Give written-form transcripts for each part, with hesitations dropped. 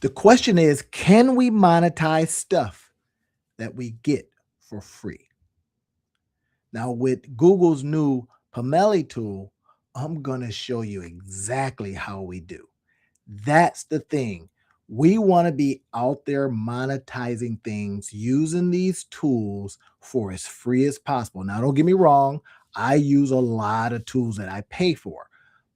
The question is, can we monetize stuff that we get for free? Now, with Google's new Pomelli tool, I'm going to show you exactly how we do. That's the thing. We want to be out there monetizing things using these tools for as free as possible. Now, don't get me wrong, I use a lot of tools that I pay for,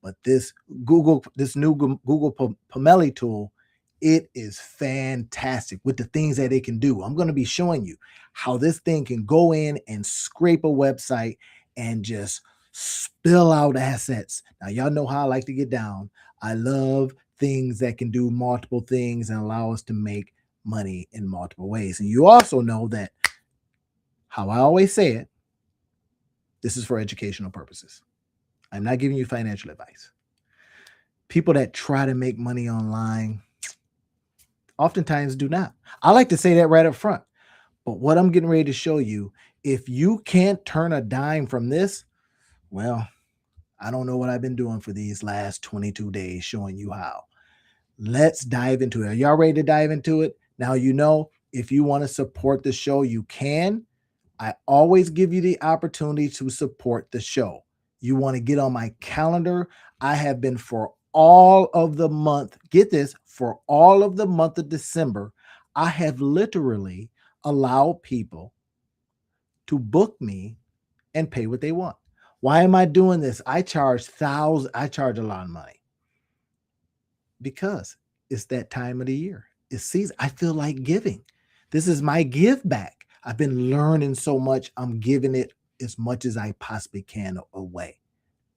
but this new Google Pomelli tool, it is fantastic with the things that it can do. I'm going to be showing you how this thing can go in and scrape a website and just spill out assets. Now, y'all know how I like to get down. I love things that can do multiple things and allow us to make money in multiple ways. And you also know that, how I always say it, this is for educational purposes. I'm not giving you financial advice. People that try to make money online oftentimes do not. I like to say that right up front. But what I'm getting ready to show you, if you can't turn a dime from this, well, I don't know what I've been doing for these last 22 days showing you how. Let's dive into it. Are y'all ready to dive into it? Now, if you want to support the show, you can. I always give you the opportunity to support the show. You want to get on my calendar. I have been for all of the month, get this, for all of the month of December, I have literally allowed people to book me and pay what they want. Why am I doing this? I charge a lot of money because it's that time of the year. It's season. I feel like giving. This is my give back. I've been learning so much. I'm giving it as much as I possibly can away.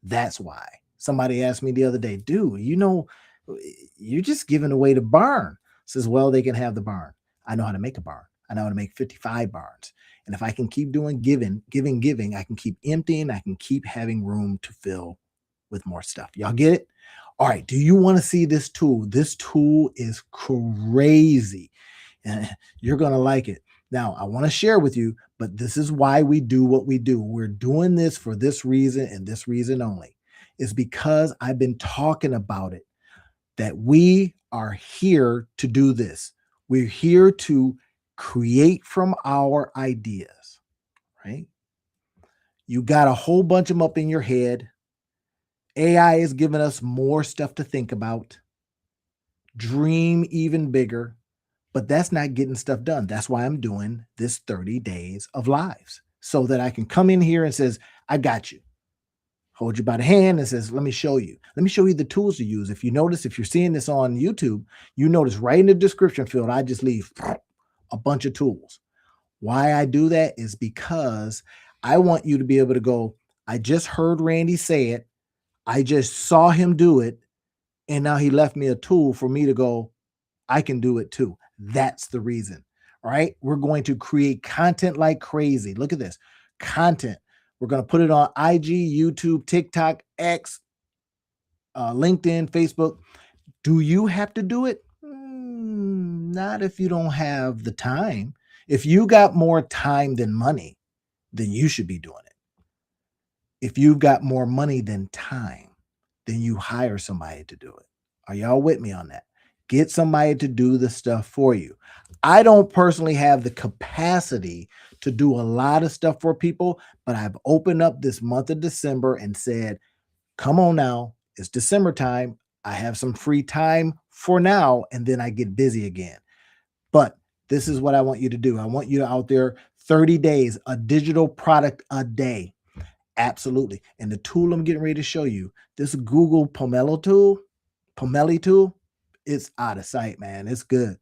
That's why. Somebody asked me the other day, dude, you're just giving away the barn. Says, well, they can have the barn. I know how to make a barn. I know how to make 55 barns. And if I can keep doing giving, I can keep emptying. I can keep having room to fill with more stuff. Y'all get it? All right. Do you want to see this tool? This tool is crazy. And you're going to like it. Now, I want to share with you, but this is why we do what we do. We're doing this for this reason and this reason only. It's because I've been talking about it, that we are here to do this. We're here to create from our ideas, right? You got a whole bunch of them up in your head. AI is giving us more stuff to think about. Dream even bigger. But that's not getting stuff done. That's why I'm doing this 30 days of lives, so that I can come in here and says, I got you. Hold you by the hand and says, let me show you. Let me show you the tools to use. If you notice, if you're seeing this on YouTube, you notice right in the description field, I just leave a bunch of tools. Why I do that is because I want you to be able to go, I just heard Randy say it. I just saw him do it. And now he left me a tool for me to go, I can do it too. That's the reason. All right. We're going to create content like crazy. Look at this content. We're going to put it on IG, YouTube, TikTok, X, LinkedIn, Facebook. Do you have to do it? Not if you don't have the time. If you got more time than money, then you should be doing it. If you've got more money than time, then you hire somebody to do it. Are y'all with me on that? Get somebody to do the stuff for you. I don't personally have the capacity to do a lot of stuff for people, but I've opened up this month of December and said, come on now, it's December time. I have some free time for now, and then I get busy again. But this is what I want you to do. I want you to out there 30 days, a digital product a day. Absolutely. And the tool I'm getting ready to show you, this Google Pomelli tool, it's out of sight, man. It's good.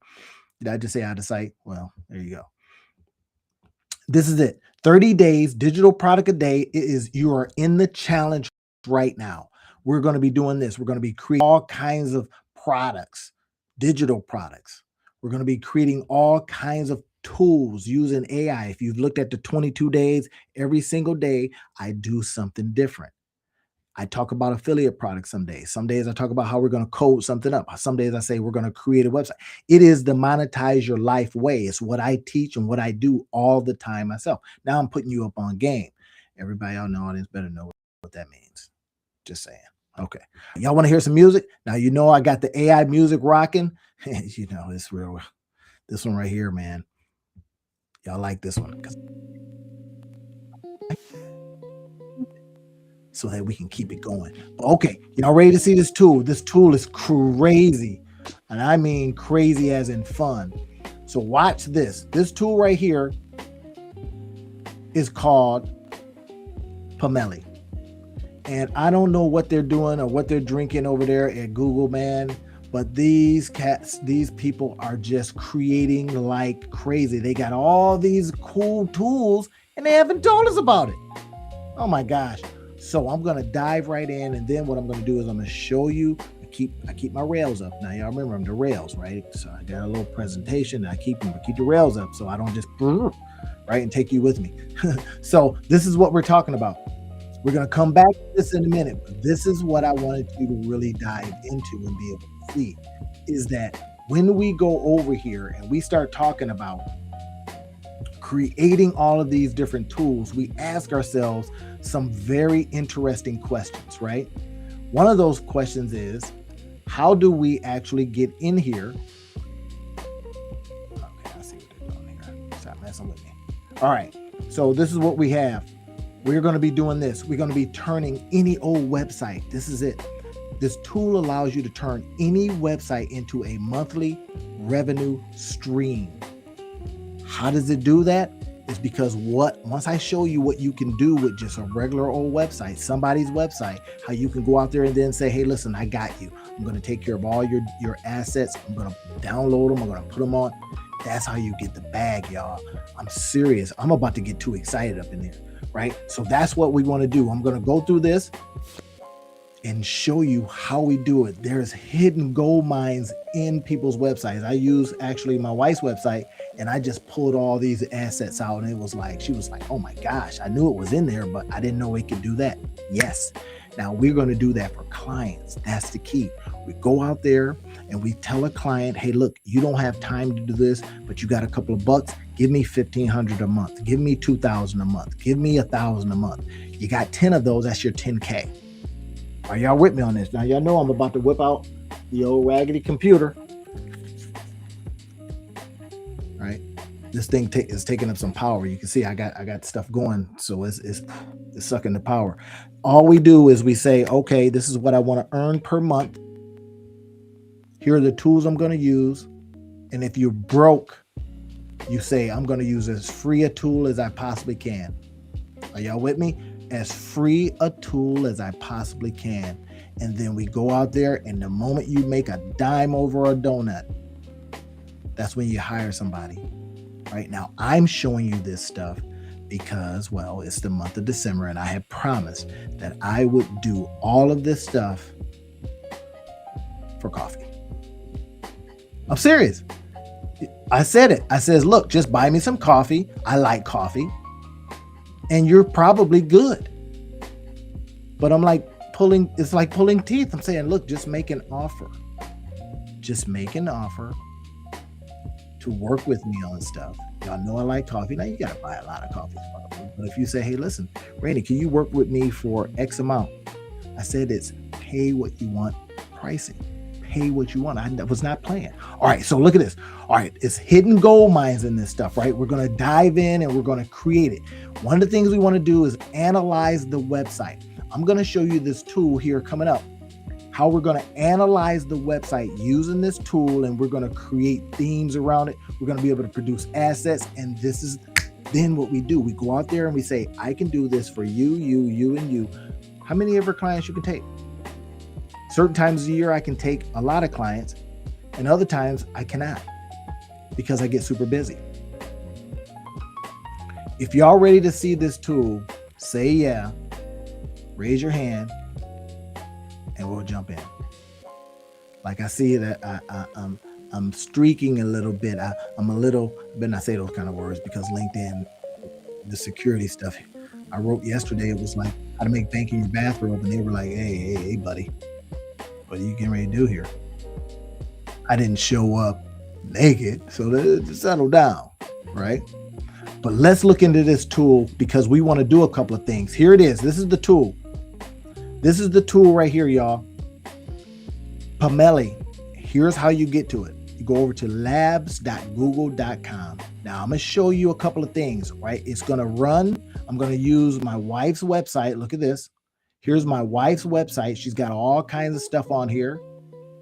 Did I just say out of sight? Well, there you go. This is it. 30 days, digital product a day. You are in the challenge right now. We're going to be doing this. We're going to be creating all kinds of products, digital products. We're going to be creating all kinds of tools using AI. If you've looked at the 22 days, every single day, I do something different. I talk about affiliate products some days. Some days I talk about how we're going to code something up. Some days I say we're going to create a website. It is the monetize your life way. It's what I teach and what I do all the time myself. Now I'm putting you up on game. Everybody out in the audience better know what that means. Just saying. Okay. Y'all want to hear some music? Now, you know, I got the AI music rocking. You know, it's real. This one right here, man. Y'all like this one so that we can keep it going. Okay. Y'all ready to see this tool? This tool is crazy. And I mean crazy as in fun. So watch this. This tool right here is called Pomelli. And I don't know what they're doing or what they're drinking over there at Google, man. But these people are just creating like crazy. They got all these cool tools and they haven't told us about it. Oh my gosh. So I'm going to dive right in. And then what I'm going to do is I'm going to show you. I keep my rails up. Now, y'all remember I'm the rails, right? So I got a little presentation. I keep the rails up so I don't just, right, and take you with me. So this is what we're talking about. We're going to come back to this in a minute, but this is what I wanted you to really dive into and be able to see, is that when we go over here and we start talking about creating all of these different tools, we ask ourselves some very interesting questions, right? One of those questions is, how do we actually get in here? Okay, I see what they're doing here. Stop messing with me. All right, so this is what we have. We're going to be doing this. We're going to be turning any old website. This is it. This tool allows you to turn any website into a monthly revenue stream. How does it do that? It's because once I show you what you can do with just a regular old website, somebody's website, how you can go out there and then say, hey, listen, I got you. I'm going to take care of all your assets. I'm going to download them. I'm going to put them on. That's how you get the bag, y'all. I'm serious. I'm about to get too excited up in there. Right? So that's what we want to do. I'm going to go through this and show you how we do it. There's hidden gold mines in people's websites. I use actually my wife's website and I just pulled all these assets out and she was like, oh my gosh, I knew it was in there, but I didn't know it could do that. Yes. Now we're going to do that for clients. That's the key. We go out there and we tell a client, hey, look, you don't have time to do this, but you got a couple of bucks. Give me $1,500 a month. Give me $2,000 a month. Give me $1,000 a month. You got 10 of those. That's your 10K. Are y'all with me on this? Now, y'all know I'm about to whip out the old raggedy computer. All right. This thing is taking up some power. You can see I got stuff going. So it's sucking the power. All we do is we say, okay, this is what I want to earn per month. Here are the tools I'm going to use. And if you're broke, you say, I'm going to use as free a tool as I possibly can. Are y'all with me? As free a tool as I possibly can. And then we go out there, and the moment you make a dime over a donut, that's when you hire somebody. Right now, I'm showing you this stuff because, well, it's the month of December, and I had promised that I would do all of this stuff for coffee. I'm serious. I said it. I says, look, just buy me some coffee. I like coffee. And you're probably good. But I'm like it's like pulling teeth. I'm saying, look, just make an offer. Just make an offer to work with me on stuff. Y'all know I like coffee. Now you got to buy a lot of coffee. But if you say, hey, listen, Randy, can you work with me for X amount? I said it's pay what you want pricing. Pay what you want. I was not playing. All right, so look at this. All right, it's hidden gold mines in this stuff, right? We're going to dive in and we're going to create it. One of the things we want to do is analyze the website. I'm going to show you this tool here coming up, how we're going to analyze the website using this tool, and we're going to create themes around it. We're going to be able to produce assets, and this is then what we do. We go out there and we say, I can do this for you, and you. How many of our clients you can take? Certain times of the year, I can take a lot of clients, and other times I cannot because I get super busy. If y'all ready to see this tool, say yeah, raise your hand, and we'll jump in. Like I see that I'm streaking a little bit. I'm a little, I better not say those kind of words because LinkedIn, the security stuff. I wrote yesterday, it was like how to make banking your bathrobe, and they were like, hey, buddy. What are you getting ready to do here? I didn't show up naked, so settle down, right? But let's look into this tool because we want to do a couple of things. Here it is. This is the tool. This is the tool right here, y'all. Pomelli. Here's how you get to it. You go over to labs.google.com. Now I'm going to show you a couple of things, right? It's going to run. I'm going to use my wife's website. Look at this. Here's my wife's website. She's got all kinds of stuff on here.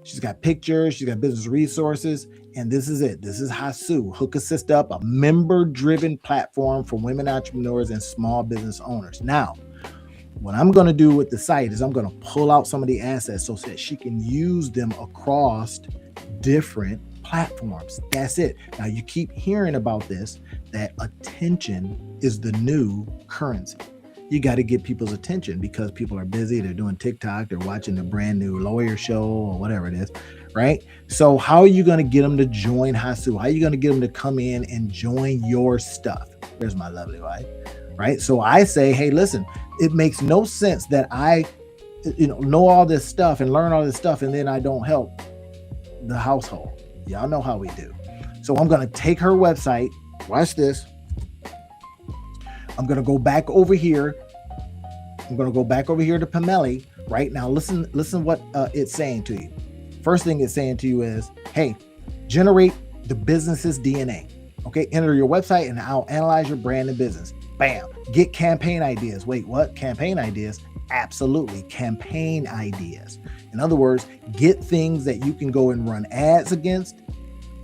She's got pictures. She's got business resources. And this is it. This is Hasu, Hook Assist Up, a member-driven platform for women entrepreneurs and small business owners. Now, what I'm going to do with the site is I'm going to pull out some of the assets so that she can use them across different platforms. That's it. Now, you keep hearing about this, that attention is the new currency. You got to get people's attention because people are busy. They're doing TikTok. They're watching the brand new lawyer show or whatever it is, right? So how are you going to get them to join Hasu? How are you going to get them to come in and join your stuff? There's my lovely wife, right? So I say, hey, listen, it makes no sense that I, know all this stuff and learn all this stuff and then I don't help the household. Y'all know how we do. So I'm going to take her website. Watch this. I'm going to go back over here. I'm going to go back over here to Pomelli right now. Listen what it's saying to you. First thing it's saying to you is, hey, generate the business's DNA. Okay, enter your website and I'll analyze your brand and business. Bam. Get campaign ideas. Wait, what? Campaign ideas? Absolutely. Campaign ideas. In other words, get things that you can go and run ads against.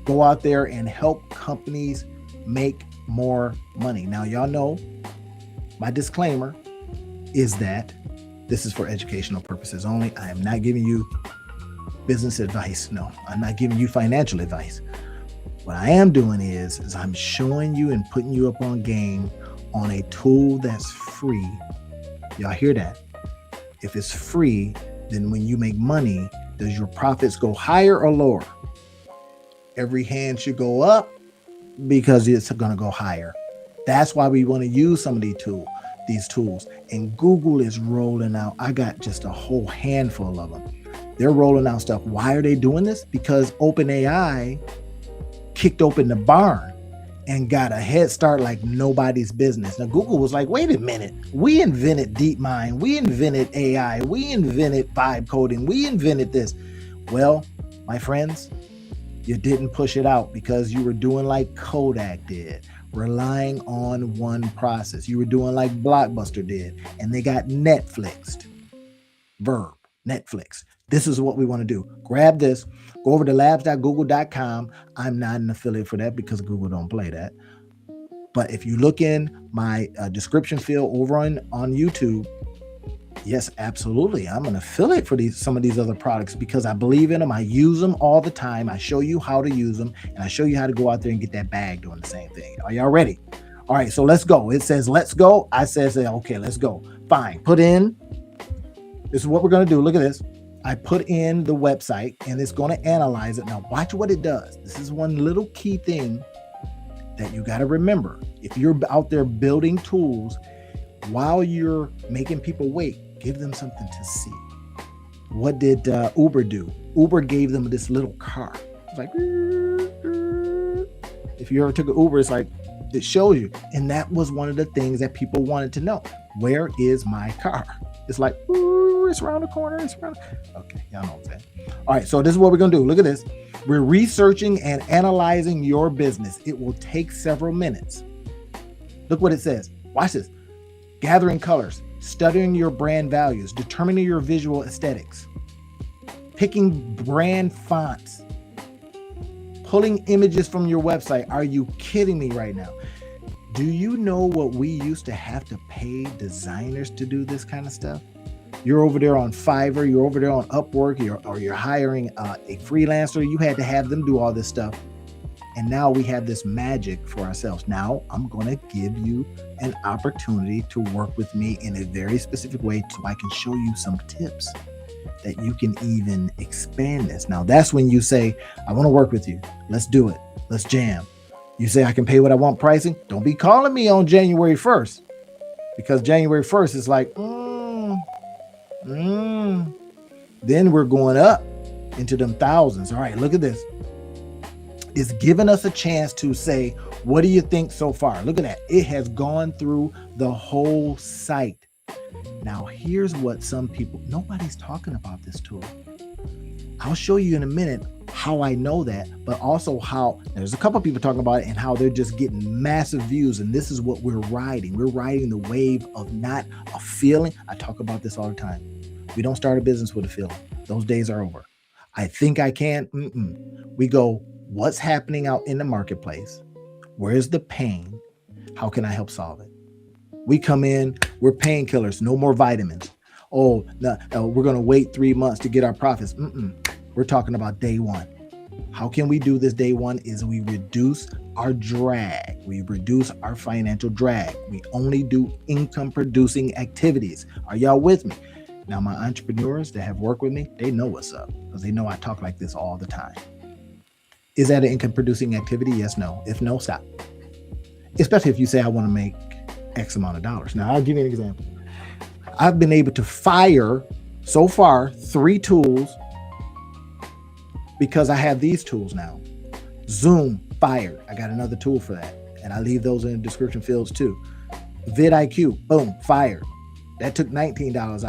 Go out there and help companies make more money. Now, y'all know my disclaimer is that this is for educational purposes only. I am not giving you business advice. No, I'm not giving you financial advice. What I am doing is I'm showing you and putting you up on game on a tool that's free. Y'all hear that? If it's free, then when you make money, does your profits go higher or lower? Every hand should go up because it's going to go higher. That's why we want to use some of these tools. And Google is rolling out. I got just a whole handful of them. They're rolling out stuff. Why are they doing this? Because OpenAI kicked open the barn and got a head start like nobody's business. Now, Google was like, wait a minute. We invented DeepMind. We invented AI. We invented vibe coding. We invented this. Well, my friends, you didn't push it out because you were doing like Kodak did, relying on one process. You were doing like Blockbuster did, and they got Netflixed. Verb, Netflix. This is what we want to do. Grab this, go over to labs.google.com. I'm not an affiliate for that because Google don't play that. But if you look in my description field over on YouTube, yes, absolutely. I'm an affiliate for some of these other products because I believe in them. I use them all the time. I show you how to use them, and I show you how to go out there and get that bag doing the same thing. Are y'all ready? All right, so let's go. It says, let's go. I says, okay, let's go. Fine. Put in. This is what we're going to do. Look at this. I put in the website, and it's going to analyze it. Now, watch what it does. This is one little key thing that you got to remember. If you're out there building tools while you're making people wait, give them something to see. What did Uber do? Uber gave them this little car. It's like, if you ever took an Uber, it's like, it shows you. And that was one of the things that people wanted to know. Where is my car? It's like, it's around the corner. Okay, y'all know what I'm saying. All right, so this is what we're going to do. Look at this. We're researching and analyzing your business. It will take several minutes. Look what it says. Watch this. Gathering colors, studying your brand values, determining your visual aesthetics, picking brand fonts, pulling images from your website. Are you kidding me right now? Do you know what we used to have to pay designers to do this kind of stuff? You're over there on Fiverr, you're over there on Upwork, you're hiring a freelancer. You had to have them do all this stuff. And now we have this magic for ourselves. Now I'm going to give you an opportunity to work with me in a very specific way so I can show you some tips that you can even expand this. Now that's when you say, I want to work with you. Let's do it. Let's jam. You say I can pay what I want pricing. Don't be calling me on January 1st because January 1st is like, then we're going up into them thousands. All right, look at this. It's given us a chance to say, what do you think so far? Look at that. It has gone through the whole site. Now, here's what nobody's talking about this tool. I'll show you in a minute how I know that, but also how there's a couple of people talking about it and how they're just getting massive views. And this is what we're riding. We're riding the wave of not a feeling. I talk about this all the time. We don't start a business with a feeling. Those days are over. I think I can. We go, what's happening out in the marketplace? Where's the pain? How can I help solve it? We come in, we're painkillers, no more vitamins. Oh, no, we're going to wait 3 months to get our profits. We're talking about day one. How can we do this day one is we reduce our drag. We reduce our financial drag. We only do income producing activities. Are y'all with me? Now, my entrepreneurs that have worked with me, they know what's up because they know I talk like this all the time. Is that an income producing activity? Yes, no. If no, stop. Especially if you say I want to make X amount of dollars. Now, I'll give you an example. I've been able to fire so far 3 tools because I have these tools now. Zoom, fired. I got another tool for that. And I leave those in the description fields too. vidIQ, boom, fired. That took $19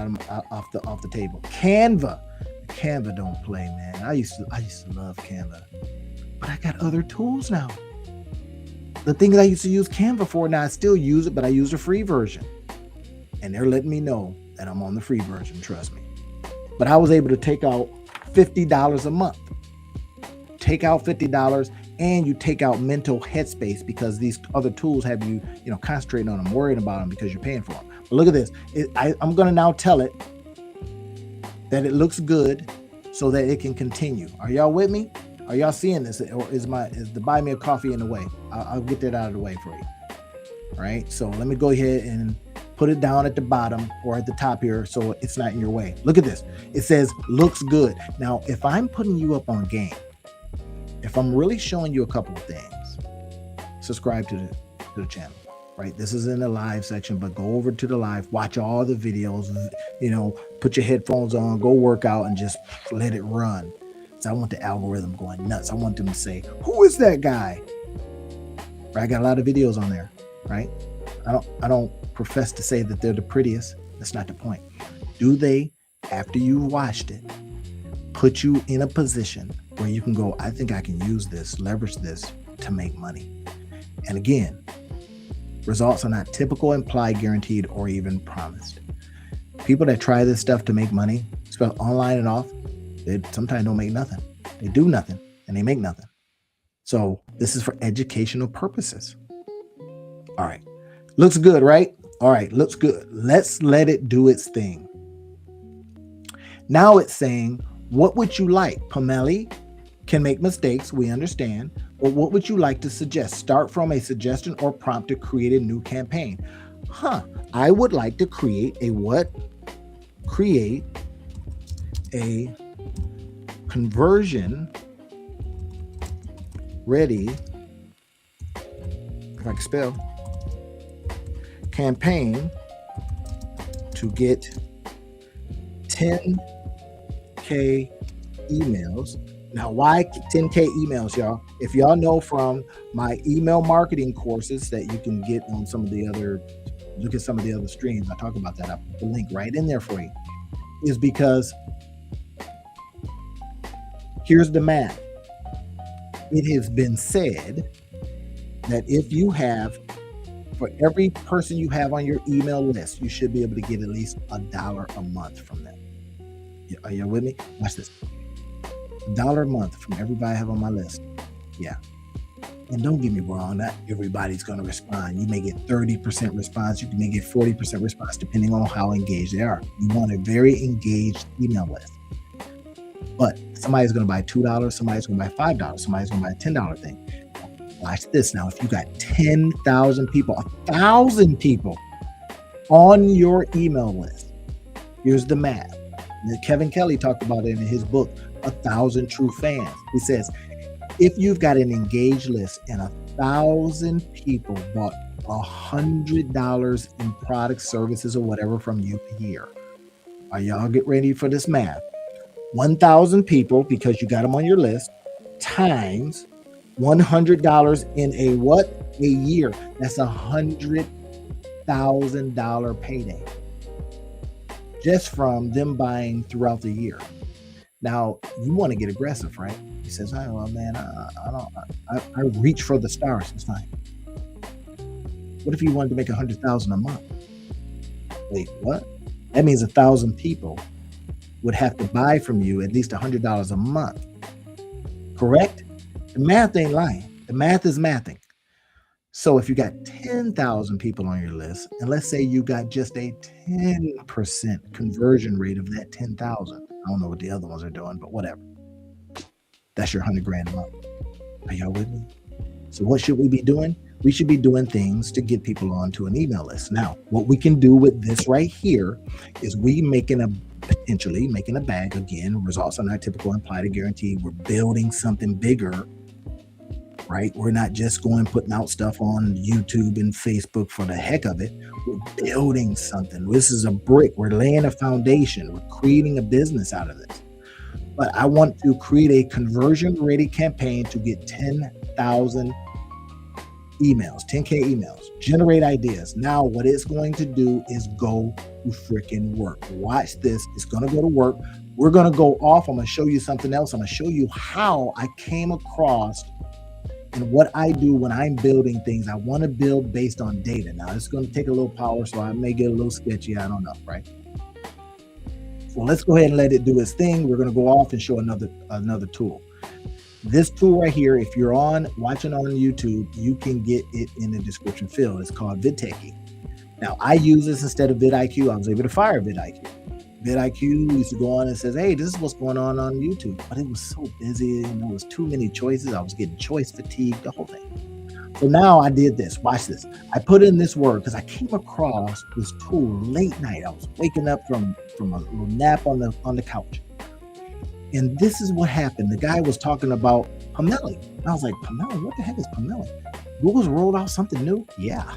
off the table. Canva don't play, man. I used to love Canva. But I got other tools now. The things I used to use Canva for, now I still use it, but I use the free version. And they're letting me know that I'm on the free version, trust me. But I was able to take out $50 a month. Take out $50 and you take out mental headspace because these other tools have you, concentrating on them, worrying about them because you're paying for them. But look at this. I'm going to now tell it that it looks good so that it can continue. Are y'all with me? Are y'all seeing this? Or is the buy me a coffee in the way? I'll get that out of the way for you. All right. So let me go ahead and put it down at the bottom or at the top here so it's not in your way. Look at this. It says looks good. Now, if I'm putting you up on game, if I'm really showing you a couple of things, subscribe to the channel, right? This is in the live section, but go over to the live, watch all the videos, put your headphones on, go work out and just let it run. So I want the algorithm going nuts. I want them to say, who is that guy? Right? I got a lot of videos on there, right? I don't profess to say that they're the prettiest. That's not the point. Do they, after you watched it, put you in a position where you can go, I think I can use this, leverage this to make money? And again, results are not typical, implied, guaranteed, or even promised. People that try this stuff to make money, especially online and off, they sometimes don't make nothing. They do nothing and they make nothing. So this is for educational purposes. All right. Looks good, right? All right. Looks good. Let's let it do its thing. Now it's saying, what would you like? Pomelli can make mistakes. We understand. But what would you like to suggest? Start from a suggestion or prompt to create a new campaign. I would like to create a what? Create a conversion ready, if I can spell, campaign to get 10K emails. Now, why 10K emails, y'all? If y'all know from my email marketing courses that you can get on some of the other, look at some of the other streams. I talk about that. I put the link right in there for you. Is because here's the math. It has been said that if you have, for every person you have on your email list, you should be able to get at least $1 a month from them. Are you with me? Watch this. $1 a month from everybody I have on my list. Yeah. And don't get me wrong, not everybody's going to respond. You may get 30% response. You may get 40% response, depending on how engaged they are. You want a very engaged email list. But somebody's going to buy $2, somebody's going to buy $5, somebody's going to buy a $10 thing. Watch this now. If you got 10,000 people, 1,000 people on your email list, here's the math. Kevin Kelly talked about it in his book, 1,000 True Fans. He says, if you've got an engaged list and 1,000 people bought $100 in products, services, or whatever from you a year, are y'all get ready for this math? 1,000 people, because you got them on your list, times $100 in a what? A year. That's $100,000 payday. just from them buying throughout the year. Now, you want to get aggressive, right? He says, "Oh, well, man, I don't, I reach for the stars." It's fine. What if you wanted to make 100,000 a month? Wait, what? That means 1,000 people would have to buy from you at least $100 a month, correct? The math ain't lying. The math is mathing. So if you got 10,000 people on your list, and let's say you got just a 10% conversion rate of that 10,000, I don't know what the other ones are doing, but whatever. That's your 100 grand a month. Are y'all with me? So what should we be doing? We should be doing things to get people onto an email list. Now, what we can do with this right here is we potentially making a bag. Again, results are not typical, implied, or guaranteed. We're building something bigger, right? We're not just going putting out stuff on YouTube and Facebook for the heck of it. We're building something. This is a brick. We're laying a foundation. We're creating a business out of this. But I want to create a conversion-ready campaign to get 10,000 emails, 10K emails, generate ideas. Now, what it's going to do is go to freaking work. Watch this. It's going to go to work. We're going to go off. I'm going to show you something else. I'm going to show you how I came across and what I do when I'm building things. I want to build based on data. Now, it's going to take a little power, so I may get a little sketchy. I don't know, right? So let's go ahead and let it do its thing. We're going to go off and show another tool. This tool right here, if you're watching on YouTube, you can get it in the description field. It's called VidTechie. Now, I use this instead of vidIQ. I was able to fire vidIQ. vidIQ used to go on and says, "Hey, this is what's going on YouTube." But it was so busy, and there was too many choices. I was getting choice fatigue, the whole thing. So now I did this. Watch this. I put in this word because I came across this tool late night. I was waking up from a little nap on the couch. And this is what happened. The guy was talking about Pomelli. And I was like, Pomelli? What the heck is Pomelli? Google's rolled out something new? Yeah.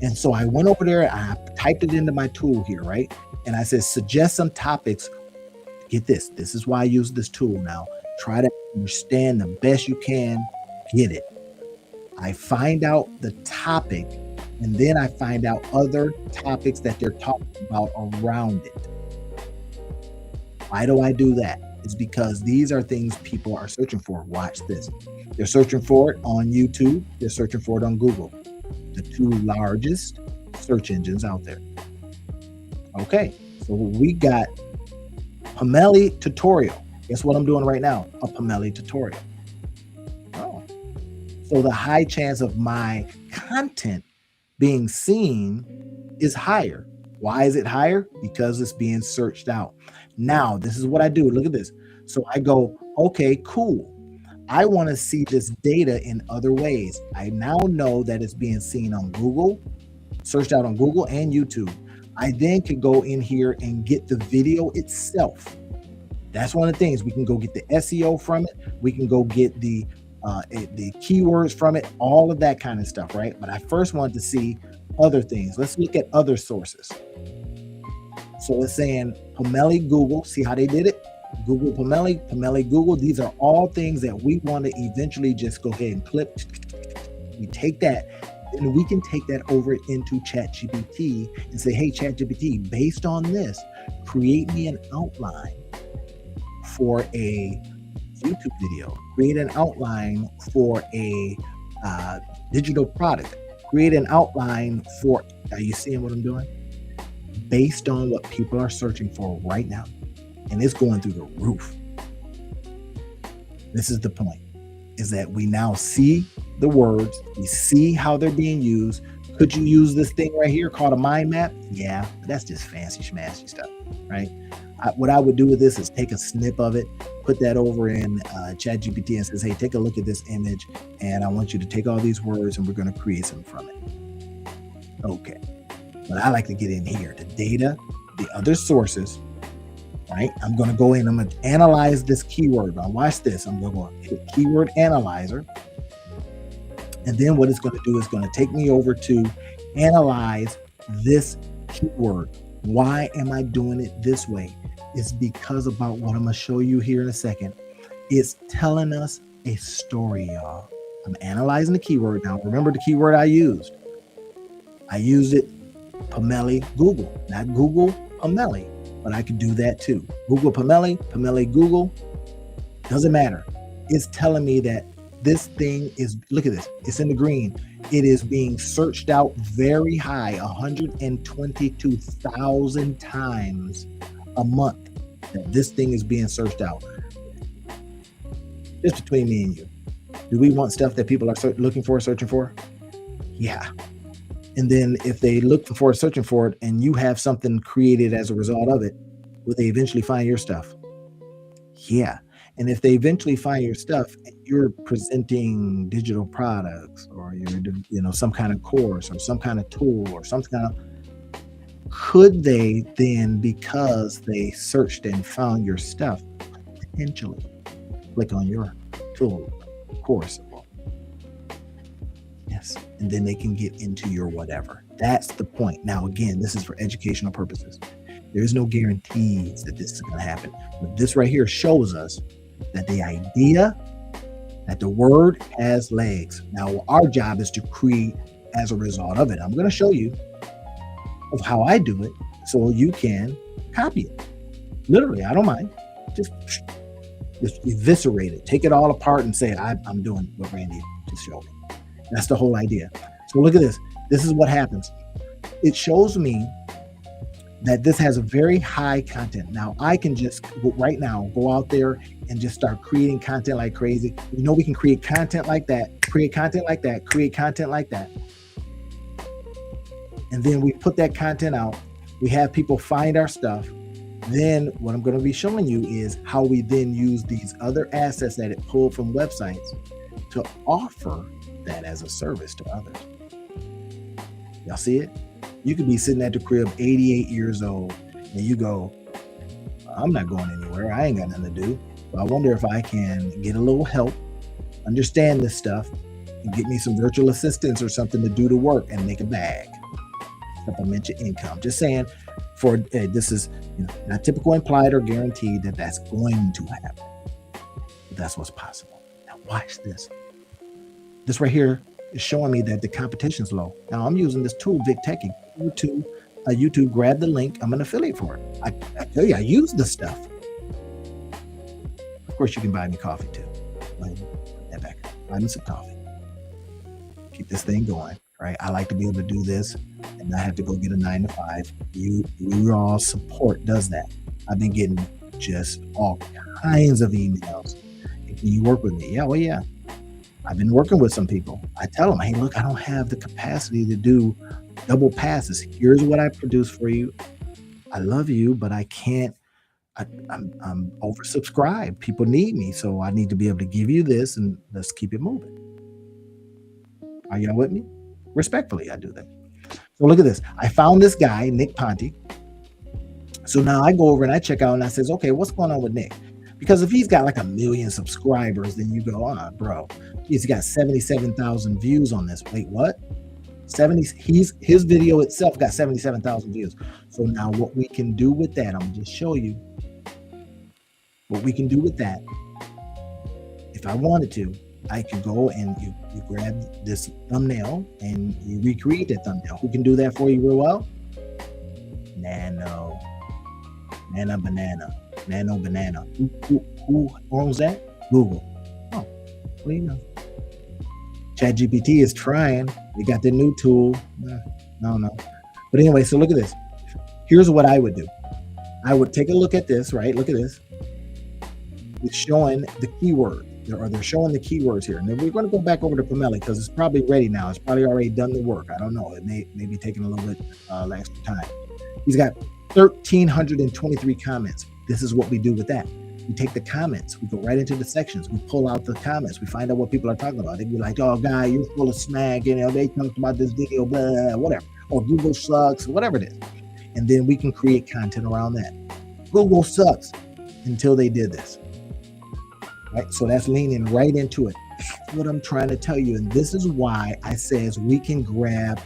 And so I went over there, I typed it into my tool here, right? And I said, suggest some topics. Get this. This is why I use this tool now. Try to understand the best you can. Get it. I find out the topic, and then I find out other topics that they're talking about around it. Why do I do that? It's because these are things people are searching for. Watch this. They're searching for it on YouTube. They're searching for it on Google, the two largest search engines out there. Okay, so we got Pomelli tutorial. Guess what I'm doing right now? A Pomelli tutorial. Oh, so the high chance of my content being seen is higher. Why is it higher? Because it's being searched out. Now, this is what I do. Look at this. So I go, okay, cool. I want to see this data in other ways. I now know that it's being seen on Google, searched out on Google and YouTube. I then can go in here and get the video itself. That's one of the things. We can go get the SEO from it. We can go get the keywords from it, all of that kind of stuff, right? But I first wanted to see other things. Let's look at other sources. So it's saying Pomelli Google. See how they did it? Google Pomelli, Pomelli Google. These are all things that we want to eventually just go ahead and clip. We take that, and we can take that over into ChatGPT and say, hey, ChatGPT, based on this, create me an outline for a YouTube video. Create an outline for a digital product. Create an outline for, are you seeing what I'm doing? Based on what people are searching for right now. And it's going through the roof. This is the point, is that we now see the words, we see how they're being used. Could you use this thing right here called a mind map? Yeah, but that's just fancy schmancy stuff, right? What I would do with this is take a snip of it, put that over in ChatGPT and says, hey, take a look at this image, and I want you to take all these words and we're going to create some from it. Okay. But I like to get in here, the data, the other sources, right? I'm going to go in, I'm going to analyze this keyword. Now watch this. I'm going to hit keyword analyzer. And then what it's going to do is going to take me over to analyze this keyword. Why am I doing it this way? It's because about what I'm going to show you here in a second. It's telling us a story, y'all. I'm analyzing the keyword. Now, remember the keyword I used. I used it Pomelli Google, not Google Pomelli, but I can do that too. Google Pomelli, Pomelli Google, doesn't matter. It's telling me that this thing is, look at this, it's in the green. It is being searched out very high, 122,000 times a month that this thing is being searched out. Just between me and you, do we want stuff that people are looking for, searching for? Yeah. And then if they look for it, searching for it, and you have something created as a result of it, will they eventually find your stuff? Yeah. And if they eventually find your stuff, and you're presenting digital products, or you're, some kind of course or some kind of tool or some kind of, could they then, because they searched and found your stuff, potentially click on your tool, course? Yes. And then they can get into your whatever. That's the point. Now, again, this is for educational purposes. There's no guarantees that this is going to happen. But this right here shows us that the idea, that the word has legs. Now, our job is to create as a result of it. I'm going to show you of how I do it so you can copy it. Literally, I don't mind. Just eviscerate it. Take it all apart and say, I'm doing what Randy just showed me. That's the whole idea. So look at this. This is what happens. It shows me that this has a very high content. Now I can just right now go out there and just start creating content like crazy. We can create content like that, create content like that, create content like that. And then we put that content out. We have people find our stuff. Then what I'm going to be showing you is how we then use these other assets that it pulled from websites to offer that as a service to others. Y'all see it? You could be sitting at the crib, 88 years old, and you go, I'm not going anywhere. I ain't got nothing to do. But I wonder if I can get a little help, understand this stuff, and get me some virtual assistants or something to do the work and make a bag. Supplement your income. Just saying, this is not typical, implied, or guaranteed that that's going to happen. But that's what's possible. Now watch this. This right here is showing me that the competition's low. Now I'm using this tool, Vic Techie. YouTube, grab the link. I'm an affiliate for it. I tell you, I use this stuff. Of course, you can buy me coffee too. Put that back. Buy me some coffee. Keep this thing going, right? I like to be able to do this and not have to go get a 9 to 5. You all support does that. I've been getting just all kinds of emails. Can you work with me? Yeah, well, yeah. I've been working with some people. I tell them, hey, look, I don't have the capacity to do double passes. Here's what I produce for you. I love you, but I can't. I'm oversubscribed. People need me, so I need to be able to give you this, and let's keep it moving. Are y'all with me? Respectfully, I do that. So look at this. I found this guy, Nick Ponte. So now I go over and I check out and I says, okay, what's going on with Nick? Because if he's got like 1 million subscribers, then you go, bro, he's got 77,000 views on this. Wait, what? His video itself got 77,000 views. So now what we can do with that, I'm gonna just show you what we can do with that. If I wanted to, I could go and you grab this thumbnail and you recreate that thumbnail. Who can do that for you real well? Nano Banana. Who owns that? Google. Oh, what do you know? ChatGPT is trying. They got their new tool. No. But anyway, so look at this. Here's what I would do. I would take a look at this, right? Look at this. It's showing the keyword. They're showing the keywords here. And then we're going to go back over to Pomelli because it's probably ready now. It's probably already done the work. I don't know. It may be taking a little bit extra time. He's got 1,323 comments. This is what we do with that. We take the comments. We go right into the sections. We pull out the comments. We find out what people are talking about. They be like, oh, guy, you're full of smack. They talked about this video, blah, whatever. Or Google sucks, whatever it is. And then we can create content around that. Google sucks until they did this. Right? So that's leaning right into it. That's what I'm trying to tell you. And this is why I says we can grab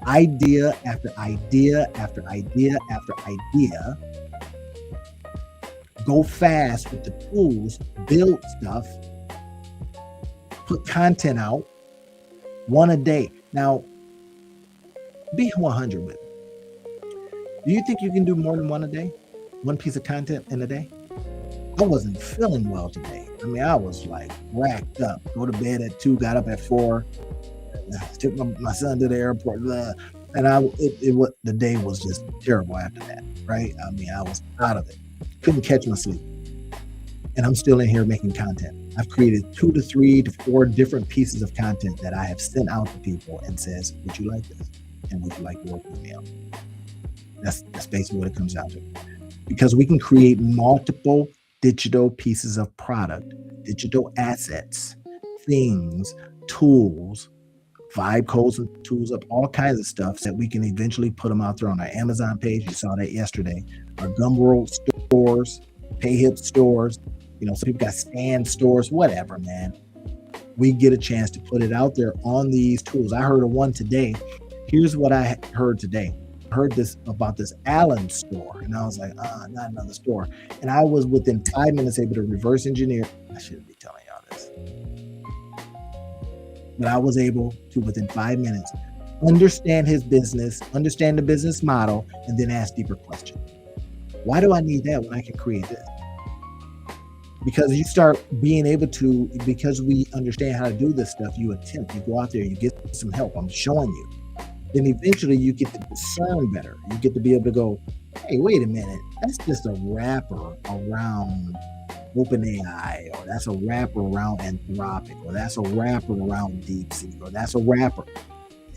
idea after idea after idea after idea, go fast with the tools, build stuff, put content out, one a day. Now, be 100 with me. Do you think you can do more than one a day? One piece of content in a day? I wasn't feeling well today. I mean, I was like racked up. Go to bed at 2, got up at 4, took my son to the airport, and the day was just terrible after that, right? I mean, I was out of it. Couldn't catch my sleep. And I'm still in here making content. I've created 2 to 3 to 4 different pieces of content that I have sent out to people and says, would you like this? And would you like to work with me on? That's basically what it comes down to. Because we can create multiple digital pieces of product, digital assets, things, tools, vibe codes and tools up, all kinds of stuff that we can eventually put them out there on our Amazon page. You saw that yesterday. Our Gumroad stores, PayHip stores, some people got stand stores, whatever, man. We get a chance to put it out there on these tools. I heard of one today. Here's what I heard today. I heard this about this Allen store, and I was like, not another store. And I was within 5 minutes able to reverse engineer. I shouldn't be telling y'all this, but I was able to, within 5 minutes, understand his business, understand the business model, and then ask deeper questions. Why do I need that when I can create this? Because you start being able to, because we understand how to do this stuff, you attempt, you go out there, you get some help. I'm showing you. Then eventually you get to discern better. You get to be able to go, hey, wait a minute, that's just a wrapper around OpenAI, or that's a wrapper around Anthropic, or that's a wrapper around DeepSeek, or that's a wrapper.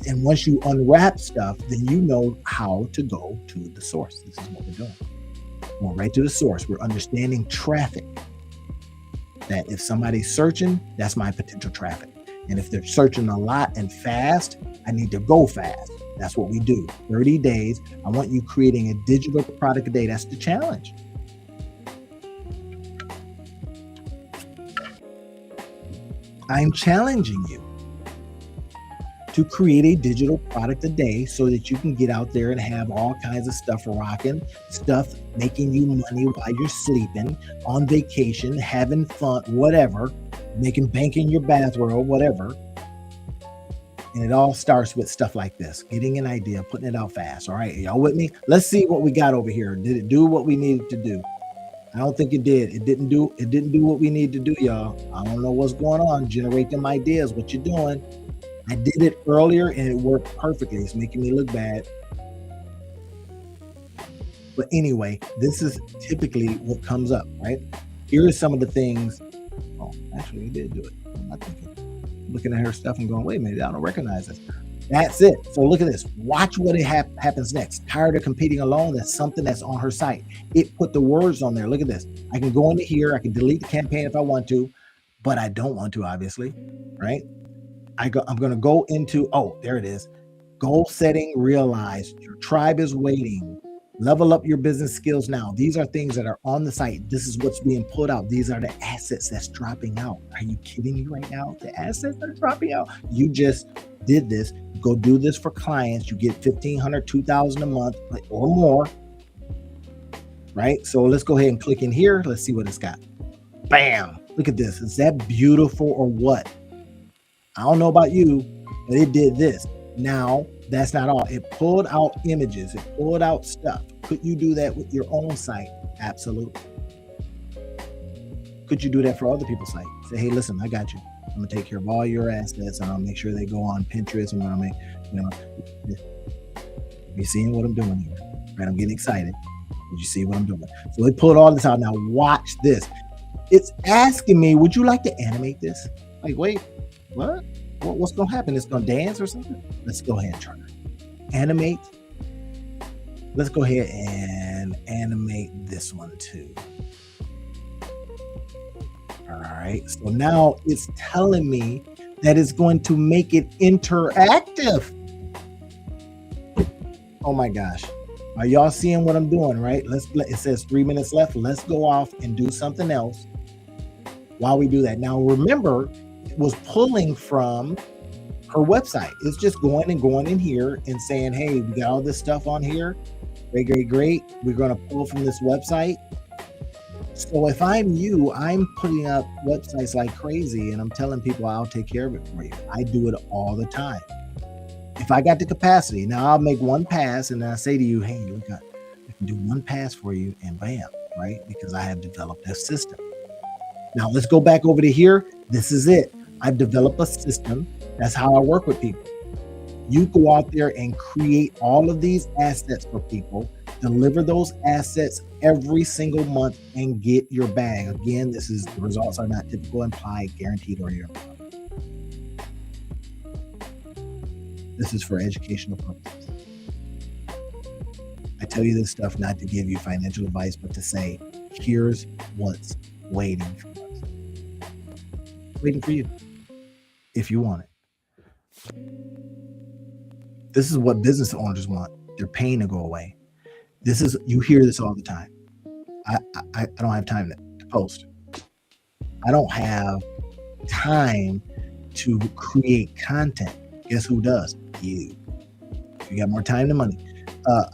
And once you unwrap stuff, then you know how to go to the source. This is what we're doing. Going right to the source. We're understanding traffic. That if somebody's searching, that's my potential traffic. And if they're searching a lot and fast, I need to go fast. That's what we do. 30 days. I want you creating a digital product a day. That's the challenge. I'm challenging you to create a digital product a day so that you can get out there and have all kinds of stuff rocking, stuff making you money while you're sleeping, on vacation, having fun, whatever, making bank in your bathrobe, whatever. And it all starts with stuff like this, getting an idea, putting it out fast. All right, y'all with me? Let's see what we got over here. Did it do what we needed to do? I don't think it did. It didn't do what we need to do, y'all. I don't know what's going on. Generate them ideas, what you're doing. I did it earlier and it worked perfectly. It's making me look bad. But anyway, this is typically what comes up, right? Here are some of the things. Oh, actually, it did do it. I'm not thinking. Looking at her stuff and going, wait a minute, I don't recognize this. That's it. So look at this. Watch what happens next. Tired of competing alone? That's something that's on her site. It put the words on there. Look at this. I can go into here. I can delete the campaign if I want to, but I don't want to, obviously, right? I'm going to go into, there it is. Goal setting, realized. Your tribe is waiting. Level up your business skills now. These are things that are on the site. This is what's being put out. These are the assets that's dropping out. Are you kidding me right now? The assets that are dropping out. You just did this. Go do this for clients. You get $1,500, $2,000 a month or more. Right? So let's go ahead and click in here. Let's see what it's got. Bam. Look at this. Is that beautiful or what? I don't know about you, but it did this. Now, that's not all. It pulled out images. It pulled out stuff. Could you do that with your own site? Absolutely. Could you do that for other people's sites? Say, hey, listen, I got you. I'm going to take care of all your assets. And I'll make sure they go on Pinterest. I'm going to make, you seeing what I'm doing here? Right? I'm getting excited. Did you see what I'm doing? So it pulled all this out. Now watch this. It's asking me, would you like to animate this? Like, wait, what? What's going to happen? It's going to dance or something? Let's go ahead and try it. Animate. Let's go ahead and animate this one too. All right. So now it's telling me that it's going to make it interactive. Oh my gosh. Are y'all seeing what I'm doing, right? It says 3 minutes left. Let's go off and do something else while we do that. Now, remember, it was pulling from her website. It's just going in here and saying, hey, we got all this stuff on here. Great. We're going to pull from this website. So if I'm you, I'm putting up websites like crazy and I'm telling people I'll take care of it for you. I do it all the time. If I got the capacity, now I'll make one pass and then I say to you, hey, I can do one pass for you and bam, right? Because I have developed a system. Now let's go back over to here. This is it. I've developed a system. That's how I work with people. You go out there and create all of these assets for people, deliver those assets every single month and get your bag. Again, this is the results are not typical, implied, guaranteed, or your. This is for educational purposes. I tell you this stuff not to give you financial advice, but to say, here's what's waiting for us. Waiting for you if you want it. This is what business owners want. Their pain to go away. You hear this all the time. I don't have time to post. I don't have time to create content. Guess who does? You. You got more time than money.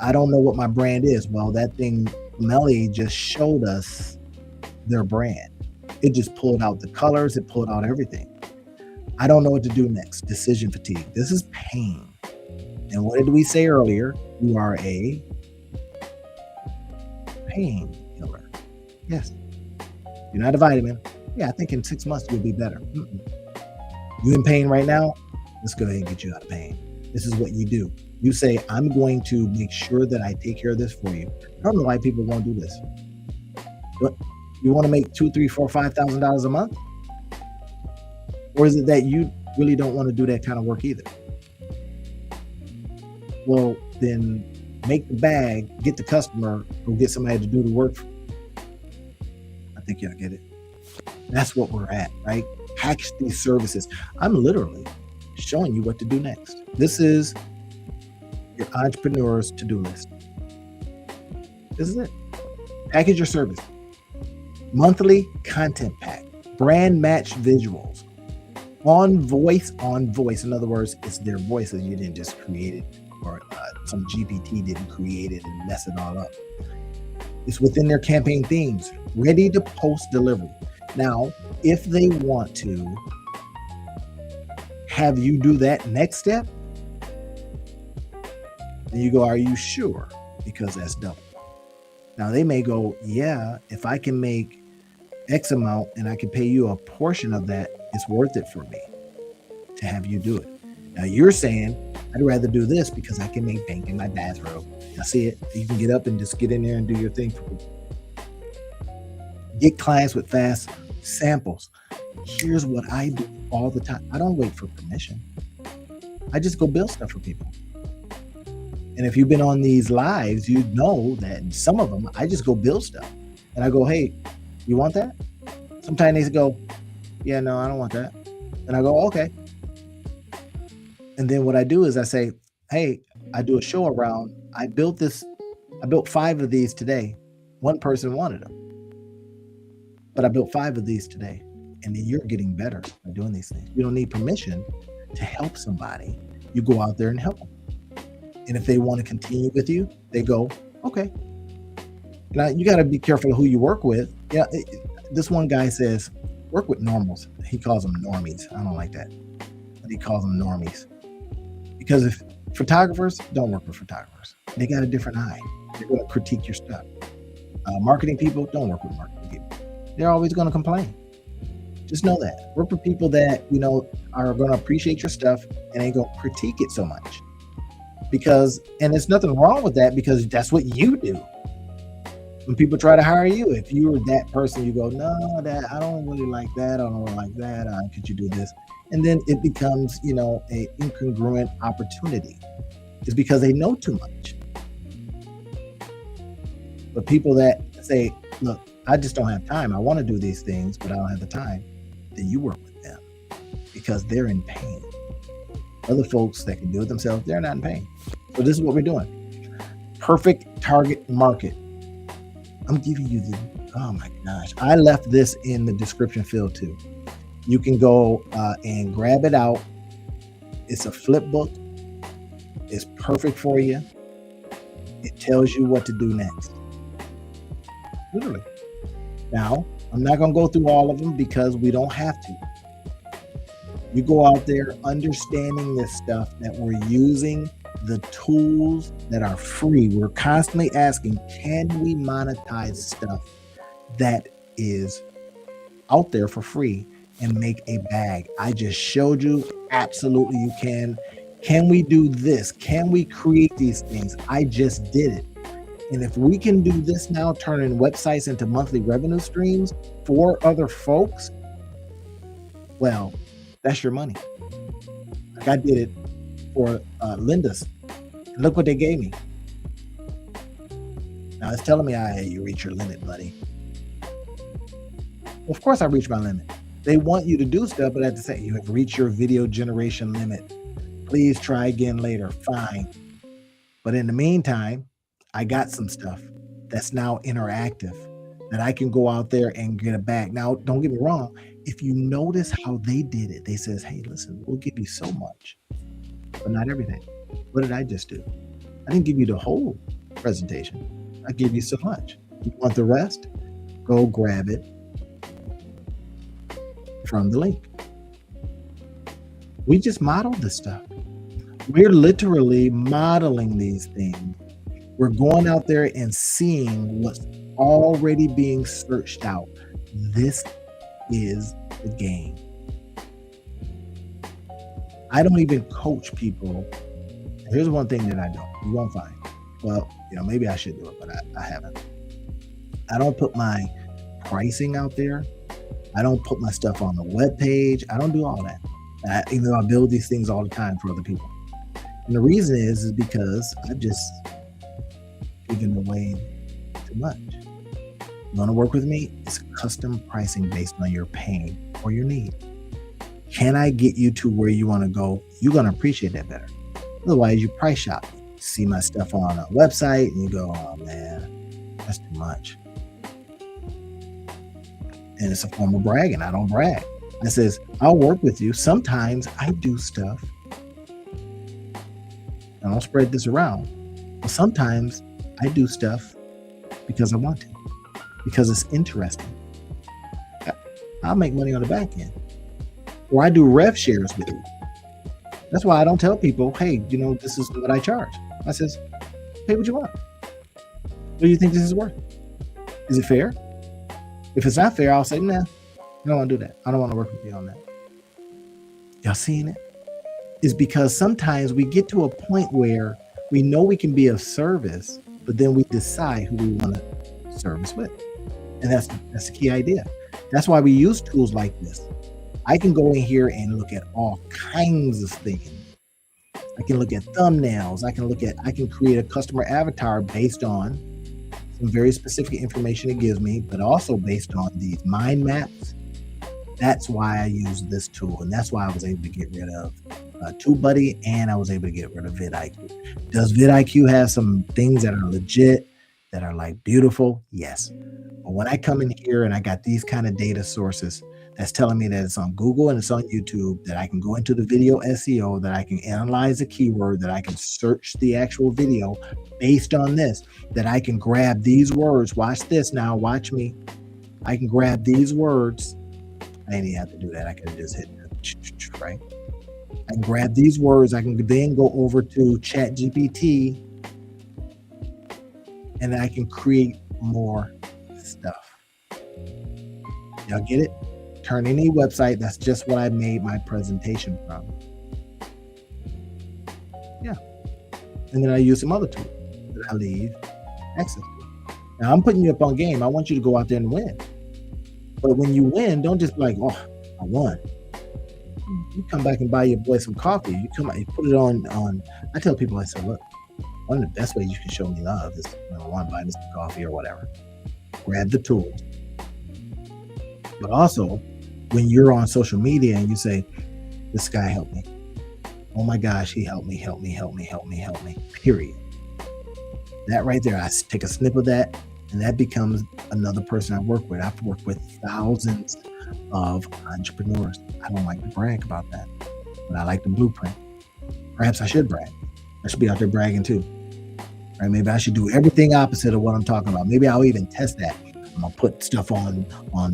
I don't know what my brand is. Well, that thing, Pomelli just showed us their brand. It just pulled out the colors. It pulled out everything. I don't know what to do next. Decision fatigue. This is pain. And what did we say earlier? You are a pain killer. Yes. You're not a vitamin. Yeah, I think in 6 months you'll be better. You in pain right now? Let's go ahead and get you out of pain. This is what you do. You say, I'm going to make sure that I take care of this for you. I don't know why people won't do this. But you want to make $2,000, $3,000, $4,000, $5,000 a month? Or is it that you really don't want to do that kind of work either? Well, then make the bag, get the customer, go get somebody to do the work. I think y'all get it. That's what we're at, right? Package these services. I'm literally showing you what to do next. This is your entrepreneur's to-do list. This is it. Package your service. Monthly content pack. Brand match visuals. On voice. In other words, it's their voices. You didn't just create it, or some GPT didn't create it and mess it all up. It's within their campaign themes. Ready to post delivery. Now, if they want to have you do that next step, then you go, are you sure? Because that's double. Now they may go, yeah, if I can make X amount and I can pay you a portion of that, it's worth it for me to have you do it. Now you're saying, I'd rather do this because I can make bank in my bathroom. I see it. You can get up and just get in there and do your thing for people. Get clients with fast samples. Here's what I do all the time. I don't wait for permission. I just go build stuff for people. And if you've been on these lives, you know that in some of them, I just go build stuff. And I go, hey, you want that? Sometimes they go, yeah, no, I don't want that. And I go, okay. And then what I do is I say, hey, I do a show around. I built 5 of these today. One person wanted them. But I built 5 of these today. And then you're getting better by doing these things. You don't need permission to help somebody. You go out there and help them. And if they want to continue with you, they go, okay. Now, you got to be careful of who you work with. Yeah, this one guy says, work with normals. He calls them normies. I don't like that. But he calls them normies. Because if photographers, don't work with photographers. They got a different eye. They're going to critique your stuff. Marketing people, don't work with marketing people. They're always going to complain. Just know that. Work with people that, are going to appreciate your stuff and ain't going to critique it so much. And there's nothing wrong with that because that's what you do. When people try to hire you, if you were that person, you go, no, that I don't really like that. I don't really like that. Could you do this? And then it becomes, a incongruent opportunity. It's because they know too much. But people that say, look, I just don't have time. I want to do these things, but I don't have the time. Then you work with them because they're in pain. Other folks that can do it themselves, they're not in pain. So this is what we're doing. Perfect target market. I'm giving you oh my gosh. I left this in the description field too. You can go and grab it out. It's a flip book. It's perfect for you. It tells you what to do next. Literally. Now, I'm not going to go through all of them because we don't have to. You go out there understanding this stuff that we're using the tools that are free. We're constantly asking, can we monetize stuff that is out there for free and make a bag? I just showed you, absolutely you can. Can we do this? Can we create these things? I just did it. And if we can do this now, turning websites into monthly revenue streams for other folks, well, that's your money. Like I did it for Linda's. And look what they gave me. Now it's telling me you reach your limit, buddy. Well, of course I reached my limit. They want you to do stuff, but at the same, you have reached your video generation limit. Please try again later. Fine. But in the meantime, I got some stuff that's now interactive that I can go out there and get it back. Now, don't get me wrong. If you notice how they did it, they says, hey, listen, we'll give you so much, but not everything. What did I just do? I didn't give you the whole presentation. I give you so much. You want the rest? Go grab it from the link. We just modeled this stuff. We're literally modeling these things. We're going out there and seeing what's already being searched out. This is the game. I don't even coach people. Here's one thing that I don't. You won't find. Well, maybe I should do it, but I haven't. I don't put my pricing out there. I don't put my stuff on the web page. I don't do all that. Even though I build these things all the time for other people. And the reason is because I've just given away too much. You want to work with me? It's custom pricing based on your pain or your need. Can I get you to where you want to go? You're going to appreciate that better. Otherwise, you price shop. You see my stuff on a website and you go, oh man, that's too much. And it's a form of bragging. I don't brag. I says, I'll work with you. Sometimes I do stuff. I don't spread this around. But sometimes I do stuff because I want to, because it's interesting. I'll make money on the back end. Or I do rev shares with you. That's why I don't tell people, hey, this is what I charge. I says, pay what you want. What do you think this is worth? Is it fair? If it's not fair, I'll say, nah, I don't want to do that. I don't want to work with you on that. Y'all seeing it? It's because sometimes we get to a point where we know we can be of service, but then we decide who we want to service with. And that's the key idea. That's why we use tools like this. I can go in here and look at all kinds of things. I can look at thumbnails. I can create a customer avatar based on some very specific information it gives me, but also based on these mind maps. That's why I use this tool. And that's why I was able to get rid of TubeBuddy, and I was able to get rid of vidIQ. Does vidIQ have some things that are legit, that are like beautiful? Yes. But when I come in here and I got these kind of data sources, that's telling me that it's on Google and it's on YouTube, that I can go into the video SEO, that I can analyze the keyword, that I can search the actual video based on this, that I can grab these words. Watch this now. Watch me. I can grab these words. I didn't even have to do that. I could have just hit right. I can grab these words. I can then go over to ChatGPT and I can create more stuff. Y'all get it? Turn any website. That's just what I made my presentation from. Yeah. And then I use some other tools that I leave access to. Now I'm putting you up on game. I want you to go out there and win. But when you win, don't just be like, oh, I won. You come back and buy your boy some coffee. You put it on. I tell people, I say, look, one of the best ways you can show me love is when I want to buy me some coffee or whatever. Grab the tools. But also, when you're on social media and you say, this guy helped me. Oh my gosh, he helped me. Period. That right there, I take a snip of that, and that becomes another person I work with. I've worked with thousands of entrepreneurs. I don't like to brag about that, but I like the blueprint. Perhaps I should brag. I should be out there bragging too. Right? Maybe I should do everything opposite of what I'm talking about. Maybe I'll even test that. I'm gonna put stuff on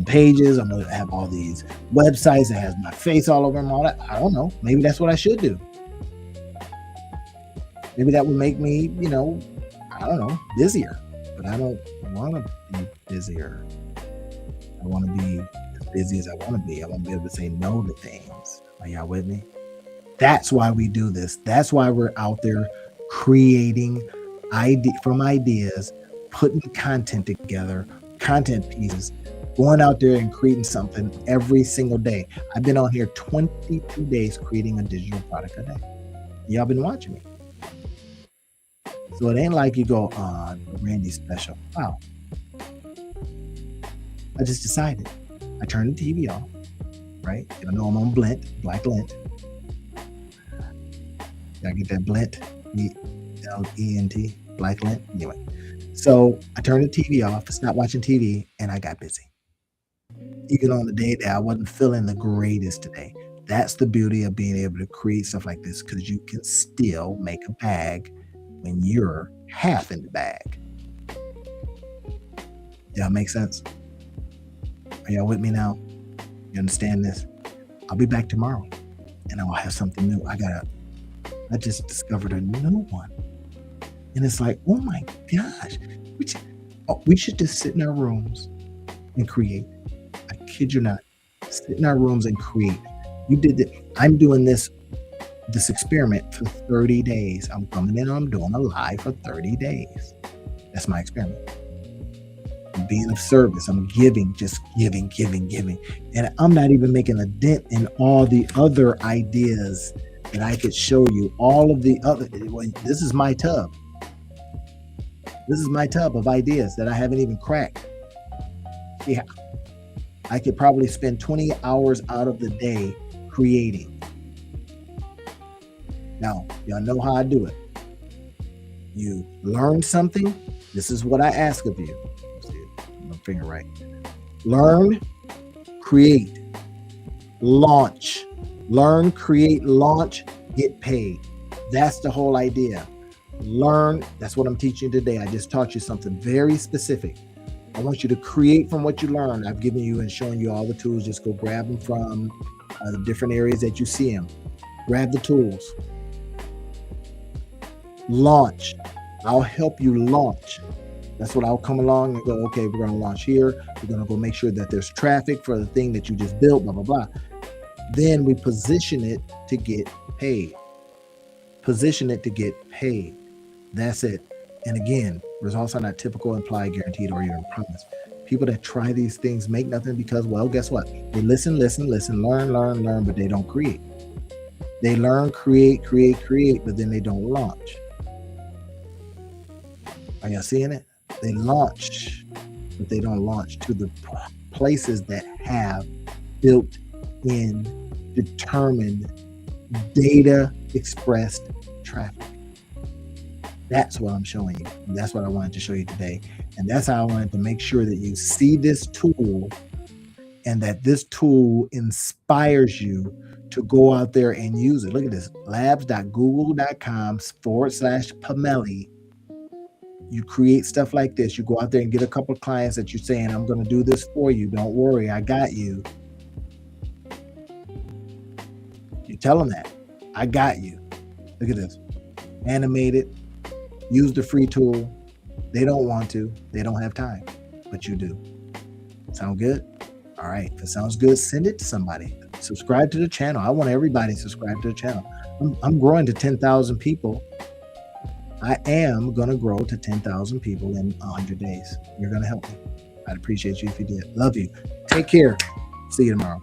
pages. I'm gonna have all these websites that has my face all over them, all that. I don't know. Maybe that's what I should do. Maybe that would make me, I don't know, busier. But I don't want to be busier. I want to be as busy as I want to be. I want to be able to say no to things. Are y'all with me? That's why we do this. That's why we're out there creating from ideas, putting content together, content pieces, going out there and creating something every single day. I've been on here 22 days creating a digital product a day. Y'all been watching me. So it ain't like you go on Randy's special. Wow. I just decided. I turned the TV off, right? I know I'm on Blint, Black Lint. I get that Blint, B-L-E-N-T, Black Lint. Anyway, so I turned the TV off, stopped watching TV, and I got busy. Even on the day that I wasn't feeling the greatest today. That's the beauty of being able to create stuff like this, because you can still make a bag when you're half in the bag. Y'all make sense? Are y'all with me now? You understand this? I'll be back tomorrow, and I'll have something new. I just discovered a new one. And it's like, oh my gosh. We should just sit in our rooms and create. I kid you not. Sit in our rooms and create. You did it. I'm doing this experiment for 30 days. I'm coming in and I'm doing a live for 30 days. That's my experiment. I'm being of service. I'm giving, just giving. And I'm not even making a dent in all the other ideas that I could show you. All of the other, this is my tub. This is my tub of ideas that I haven't even cracked. Yeah. I could probably spend 20 hours out of the day creating. Now, y'all know how I do it. You learn something. This is what I ask of you. Let's see, my finger right. Learn, create, launch. Learn, create, launch, get paid. That's the whole idea. Learn. That's what I'm teaching you today. I just taught you something very specific. I want you to create from what you learn. I've given you and shown you all the tools. Just go grab them from the different areas that you see them. Grab the tools. Launch. I'll help you launch. That's what I'll come along and go, okay, we're going to launch here. We're going to go make sure that there's traffic for the thing that you just built, blah, blah, blah. Then we position it to get paid. Position it to get paid. That's it. And again, results are not typical, implied, guaranteed, or even promised. People that try these things make nothing because, well, guess what? They listen, learn, but they don't create. They learn, create, but then they don't launch. Are y'all seeing it? They launch, but they don't launch to the places that have built-in, determined, data-expressed traffic. That's what I'm showing you. And that's what I wanted to show you today. And that's how I wanted to make sure that you see this tool and that this tool inspires you to go out there and use it. Look at this, labs.google.com/Pomelli. You create stuff like this. You go out there and get a couple of clients that you're saying, I'm going to do this for you. Don't worry, I got you. You tell them that. I got you. Look at this. Animate it. Use the free tool. They don't want to. They don't have time. But you do. Sound good? All right. If it sounds good, send it to somebody. Subscribe to the channel. I want everybody to subscribe to the channel. I'm growing to 10,000 people. I am going to grow to 10,000 people in 100 days. You're going to help me. I'd appreciate you if you did. Love you. Take care. See you tomorrow.